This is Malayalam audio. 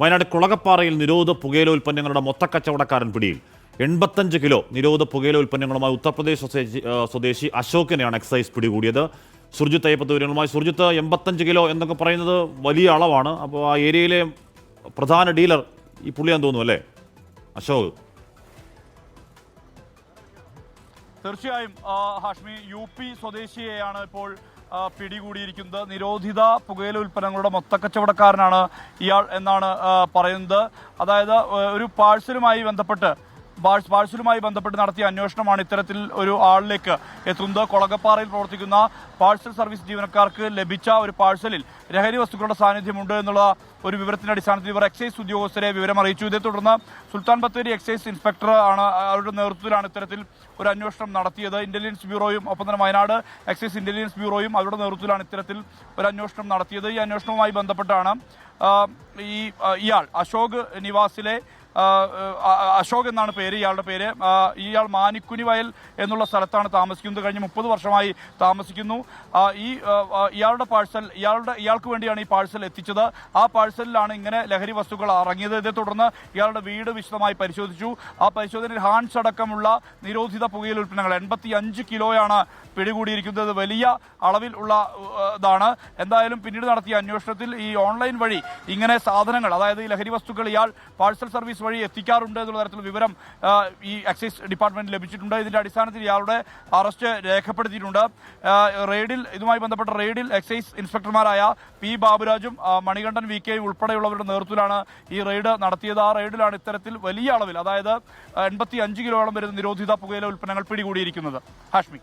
വയനാട് കുളകപ്പാറയിൽ നിരോധിത പുകയില ഉൽപ്പന്നങ്ങളുടെ മൊത്തക്കച്ചവടക്കാരൻ പിടിയിൽ 85 കിലോ നിരോധിത പുകയില ഉൽപ്പന്നങ്ങളുമായി ഉത്തർപ്രദേശ് സ്വദേശി അശോകിനെയാണ് എക്സൈസ് പിടികൂടിയത്. സുർജിത്ത് അയ്യപ്പത്ത് വിവരങ്ങളുമായി. സുർജിത്ത്, 85 കിലോ എന്നൊക്കെ പറയുന്നത് വലിയ അളവാണ്. അപ്പോൾ ആ ഏരിയയിലെ പ്രധാന ഡീലർ ഈ പുള്ളിയാന്ന് തോന്നുന്നു അല്ലേ, അശോക്? തീർച്ചയായും ഹാഷ്മി, UP സ്വദേശിയെയാണ് ഇപ്പോൾ പിടികൂടിയിരിക്കുന്നത്. നിരോധിത പുകയില ഉൽപ്പന്നങ്ങളുടെ മൊത്തക്കച്ചവടക്കാരനാണ് ഇയാൾ എന്നാണ് പറയുന്നത്. അതായത് ഒരു പാഴ്സലുമായി ബന്ധപ്പെട്ട് നടത്തിയ അന്വേഷണമാണ് ഇത്തരത്തിൽ ഒരു ആളിലേക്ക് എത്തുന്നത്. കൊളകപ്പാറയിൽ പ്രവർത്തിക്കുന്ന പാഴ്സൽ സർവീസ് ജീവനക്കാർക്ക് ലഭിച്ച ഒരു പാഴ്സലിൽ ലഹരി വസ്തുക്കളുടെ സാന്നിധ്യമുണ്ട് എന്നുള്ള ഒരു വിവരത്തിന്റെ അടിസ്ഥാനത്തിൽ ഇവർ എക്സൈസ് ഉദ്യോഗസ്ഥരെ വിവരം അറിയിച്ചു. ഇതേ തുടർന്ന് സുൽത്താൻ ബത്തേരി എക്സൈസ് ഇൻസ്പെക്ടർ ആണ്, അവരുടെ നേതൃത്വത്തിലാണ് ഇത്തരത്തിൽ ഒരു അന്വേഷണം നടത്തിയത്. ഇന്റലിജൻസ് ബ്യൂറോയും ഒപ്പം തന്നെ വയനാട് എക്സൈസ് ഇന്റലിജൻസ് ബ്യൂറോയും അവരുടെ നേതൃത്വത്തിലാണ് ഇത്തരത്തിൽ ഒരു അന്വേഷണം നടത്തിയത്. ഈ അന്വേഷണവുമായി ബന്ധപ്പെട്ടാണ് ഇയാൾ അശോക് നിവാസിലെ അശോക് എന്നാണ് പേര്, ഇയാളുടെ പേര്. ഇയാൾ മാനിക്കുനിവയൽ എന്നുള്ള സ്ഥലത്താണ് താമസിക്കുന്നത്. കഴിഞ്ഞ 30 വർഷമായി താമസിക്കുന്നു. ഇയാൾക്ക് വേണ്ടിയാണ് ഈ പാഴ്സൽ എത്തിച്ചത്. ആ പാഴ്സലിലാണ് ഇങ്ങനെ ലഹരി വസ്തുക്കൾ ഇറങ്ങിയത്. ഇതേ തുടർന്ന് ഇയാളുടെ വീട് വിശദമായി പരിശോധിച്ചു. ആ പരിശോധനയിൽ ഹാൻസ് അടക്കമുള്ള നിരോധിത പുകയില ഉൽപ്പന്നങ്ങൾ 85 കിലോയാണ് പിടികൂടിയിരിക്കുന്നത്. വലിയ അളവിൽ ഉള്ള ഇതാണ്. എന്തായാലും പിന്നീട് നടത്തിയ അന്വേഷണത്തിൽ ഈ ഓൺലൈൻ വഴി ഇങ്ങനെ സാധനങ്ങൾ, അതായത് ഈ ലഹരി വസ്തുക്കൾ ഇയാൾ പാഴ്സൽ സർവീസ് വഴി എത്തിക്കാറുണ്ട് എന്നുള്ള തരത്തിലുള്ള വിവരം ഈ എക്സൈസ് ഡിപ്പാർട്ട്മെന്റിൽ ലഭിച്ചിട്ടുണ്ട്. ഇതിന്റെ അടിസ്ഥാനത്തിൽ ഇയാളുടെ അറസ്റ്റ് രേഖപ്പെടുത്തിയിട്ടുണ്ട്. ഇതുമായി ബന്ധപ്പെട്ട റെയ്ഡിൽ എക്സൈസ് ഇൻസ്പെക്ടർമാരായ P. ബാബുരാജും മണികണ്ഠൻ VK ഉൾപ്പെടെയുള്ളവരുടെ നേതൃത്വത്തിലാണ് ഈ റെയ്ഡ് നടത്തിയത്. ആ റെയ്ഡിലാണ് ഇത്തരത്തിൽ വലിയ അളവിൽ, അതായത് 85 കിലോളം വരുന്ന നിരോധിത പുകയില ഉൽപ്പന്നങ്ങൾ പിടികൂടിയിരിക്കുന്നത്. ഹാഷ്മി.